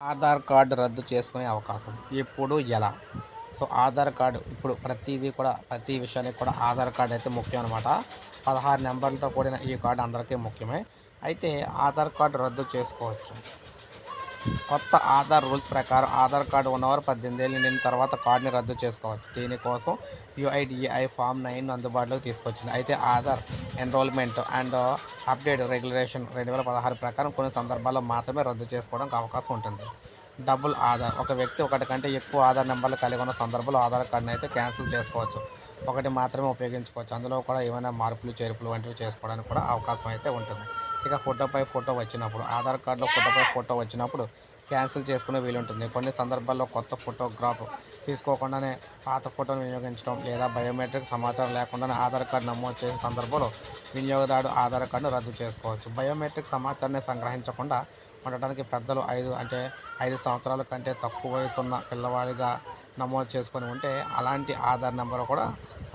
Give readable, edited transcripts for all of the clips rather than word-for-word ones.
Aadhaar card రద్దు చేసుకునే అవకాశం ఎప్పుడు ఎలా? సో ఆధార్ కార్డు ఇప్పుడు ప్రతిదీ కూడా ప్రతి విషయానికి కూడా ఆధార్ కార్డ్ అయితే ముఖ్యం అనమాట. 16 నెంబర్లతో కూడిన ఈ కార్డు అందరికీ ముఖ్యమే. అయితే ఆధార్ కార్డు రద్దు చేసుకోవచ్చు. కొత్త ఆధార్ రూల్స్ ప్రకారం ఆధార్ కార్డు ఉన్నవారు 18 ఏళ్ళు నిండిన తర్వాత కార్డుని రద్దు చేసుకోవచ్చు. దీనికోసం యూఐడిఏఐ ఫామ్ 9 అందుబాటులోకి తీసుకొచ్చింది. అయితే Aadhaar enrolment and update regulation 2016 ప్రకారం కొన్ని సందర్భాల్లో మాత్రమే రద్దు చేసుకోవడానికి అవకాశం ఉంటుంది. డబుల్ ఆధార్ ఒక వ్యక్తి ఒకటి కంటే ఎక్కువ ఆధార్ నెంబర్లు కలిగి ఉన్న సందర్భంలో ఆధార్ కార్డుని అయితే క్యాన్సిల్ చేసుకోవచ్చు. ఒకటి మాత్రమే ఉపయోగించుకోవచ్చు. అందులో కూడా ఏమైనా మార్పులు చేర్పులు వంటివి చేసుకోవడానికి కూడా అవకాశం అయితే ఉంటుంది. ఇక ఫోటోపై ఫోటో వచ్చినప్పుడు ఆధార్ కార్డులో ఫోటోపై ఫోటో వచ్చినప్పుడు క్యాన్సిల్ చేసుకునే వీలుంటుంది. కొన్ని సందర్భాల్లో కొత్త ఫోటోగ్రాఫ్ తీసుకోకుండానే పాత ఫోటోను వినియోగించడం లేదా బయోమెట్రిక్ సమాచారం లేకుండానే ఆధార్ కార్డు నమోదు చేసిన సందర్భంలో వినియోగదారుడు ఆధార్ కార్డును రద్దు చేసుకోవచ్చు. బయోమెట్రిక్ సమాచారాన్ని సంగ్రహించకుండా ఉండటానికి పెద్దలు 5 సంవత్సరాల కంటే తక్కువ వయసున్న పిల్లవాడిగా నమోదు చేసుకొని ఉంటే అలాంటి ఆధార్ నెంబర్ కూడా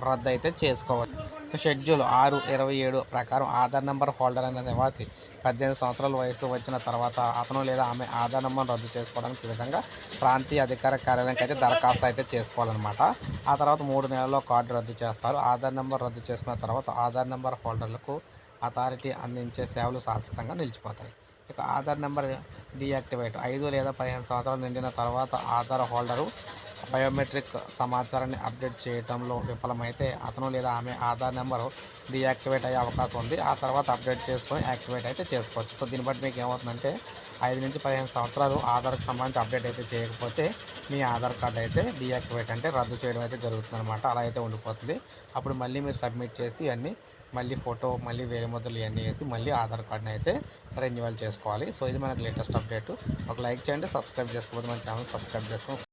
రద్దు అయితే చేసుకోవచ్చు. షెడ్యూల్ 6.27 ప్రకారం ఆధార్ నెంబర్ హోల్డర్ అనే నివాసి 18 సంవత్సరాల వయసు వచ్చిన తర్వాత అతను లేదా ఆమె ఆధార్ నెంబర్ను రద్దు చేసుకోవడానికి ఈ విధంగా ప్రాంతీయ అధికార కార్యాలయానికి అయితే దరఖాస్తు అయితే చేసుకోవాలన్నమాట. ఆ తర్వాత 3 నెలల్లో కార్డు రద్దు చేస్తారు. ఆధార్ నెంబర్ రద్దు చేసుకున్న తర్వాత ఆధార్ నెంబర్ హోల్డర్లకు అథారిటీ అందించే సేవలు శాశ్వతంగా నిలిచిపోతాయి. ఇక ఆధార్ నెంబర్ డీయాక్టివేట్ 5 లేదా 15 సంవత్సరాలు నిండిన తర్వాత ఆధార్ హోల్డరు బయోమెట్రిక్ సమాచారాన్ని అప్డేట్ చేయడంలో విఫలమైతే అతను లేదా ఆమె ఆధార్ నెంబరు డీయాక్టివేట్ అయ్యే అవకాశం ఉంది. ఆ తర్వాత అప్డేట్ చేసుకొని యాక్టివేట్ అయితే చేసుకోవచ్చు. సో దీన్ని బట్టి మీకు ఏమవుతుందంటే 5 నుంచి 15 సంవత్సరాలు ఆధార్కి సంబంధించి అప్డేట్ అయితే చేయకపోతే మీ ఆధార్ కార్డు అయితే డీయాక్టివేట్ అంటే రద్దు చేయడం అయితే జరుగుతుందన్నమాట. అలా అయితే ఉండిపోతుంది. అప్పుడు మళ్ళీ మీరు సబ్మిట్ చేసి అన్నీ మళ్ళీ ఫోటో మళ్ళీ వేలిముద్రలు ఇవన్నీ వేసి మళ్ళీ ఆధార్ కార్డుని అయితే రెన్యువల్ చేసుకోవాలి. సో ఇది మనకు లేటెస్ట్ అప్డేట్. ఒక లైక్ చేయండి, సబ్స్క్రైబ్ చేసుకోకపోతే మన ఛానల్ సబ్స్క్రైబ్ చేసుకోండి.